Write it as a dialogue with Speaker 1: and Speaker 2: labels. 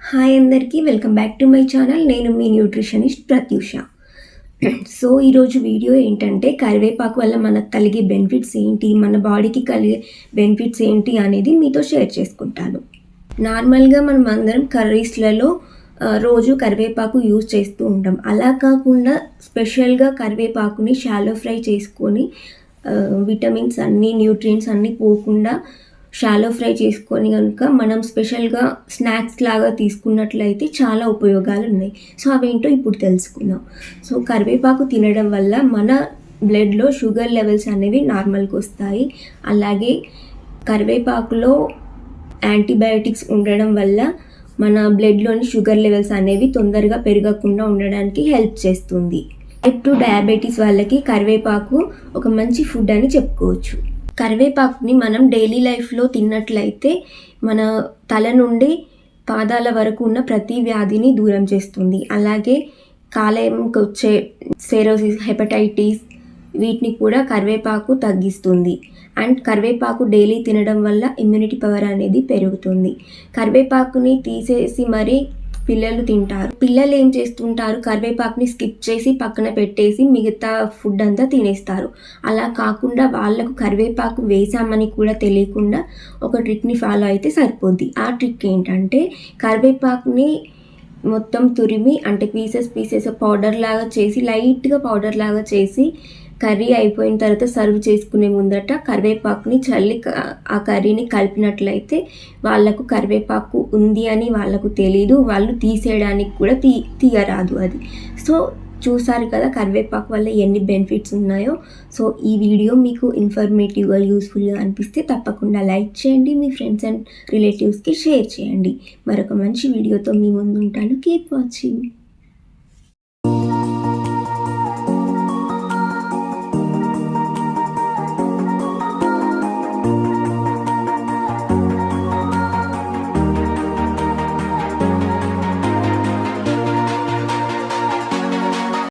Speaker 1: Hi అందరికీ welcome back to my channel. నేను మీ nutritionist Pratyusha. So ఈరోజు వీడియో ఏంటంటే కరివేపాకు వల్ల మనకు కలిగే బెనిఫిట్స్ ఏంటి, మన బాడీకి కలిగే బెనిఫిట్స్ ఏంటి అనేది మీతో షేర్ చేసుకుంటాను. నార్మల్గా మనం అందరం కర్రీస్లలో రోజు కరివేపాకు యూజ్ చేస్తూ ఉంటాం. అలా కాకుండా స్పెషల్గా కరివేపాకుని షాలో ఫ్రై చేసుకొని విటమిన్స్ అన్నీ న్యూట్రియంట్స్ అన్నీ పోకుండా షాలో ఫ్రై చేసుకొని కనుక మనం స్పెషల్గా స్నాక్స్ లాగా తీసుకున్నట్లయితే చాలా ఉపయోగాలు ఉన్నాయి. సో అవేంటో ఇప్పుడు తెలుసుకుందాం. సో కరివేపాకు తినడం వల్ల మన బ్లడ్లో షుగర్ లెవెల్స్ అనేవి నార్మల్కి వస్తాయి. అలాగే కరివేపాకులో యాంటీబయాటిక్స్ ఉండడం వల్ల మన బ్లడ్లోని షుగర్ లెవెల్స్ అనేవి తొందరగా పెరగకుండా ఉండడానికి హెల్ప్ చేస్తుంది. టైప్ 2 డయాబెటీస్ వాళ్ళకి కరివేపాకు ఒక మంచి ఫుడ్ అని చెప్పుకోవచ్చు. కరివేపాకుని మనం డైలీ లైఫ్లో తిన్నట్లయితే మన తల నుండి పాదాల వరకు ఉన్న ప్రతి వ్యాధిని దూరం చేస్తుంది. అలాగే కాలేయంకి వచ్చే సెరోసిస్, హెపటైటిస్ వీటిని కూడా కరివేపాకు తగ్గిస్తుంది. అండ్ కరివేపాకు డైలీ తినడం వల్ల ఇమ్యూనిటీ పవర్ అనేది పెరుగుతుంది. కరివేపాకుని తీసేసి మరీ పిల్లలు తింటారు. పిల్లలు ఏం చేస్తుంటారు, కరివేపాకుని స్కిప్ చేసి పక్కన పెట్టేసి మిగతా ఫుడ్ అంతా తినేస్తారు. అలా కాకుండా వాళ్ళకు కరివేపాకు వేసామని కూడా తెలియకుండా ఒక ట్రిక్ని ఫాలో అయితే సరిపోద్ది. ఆ ట్రిక్ ఏంటంటే కరివేపాకుని మొత్తం తురిమి అంటే పీసెస్ పౌడర్ లాగా చేసి లైట్గా పౌడర్ లాగా చేసి కర్రీ అయిపోయిన తర్వాత సర్వ్ చేసుకునే ముందట కరివేపాకుని చల్లి ఆ కర్రీని కలిపినట్లయితే వాళ్ళకు కరివేపాకు ఉంది అని వాళ్ళకు తెలీదు, వాళ్ళు తీసేయడానికి కూడా తీయరాదు అది. సో చూసారు కదా కరివేపాకు వల్ల ఎన్ని బెనిఫిట్స్ ఉన్నాయో. సో ఈ వీడియో మీకు ఇన్ఫర్మేటివ్గా యూస్ఫుల్గా అనిపిస్తే తప్పకుండా లైక్ చేయండి, మీ ఫ్రెండ్స్ అండ్ రిలేటివ్స్కి షేర్ చేయండి. మరొక మంచి వీడియోతో మీ ముందు ఉంటాను. Keep watching.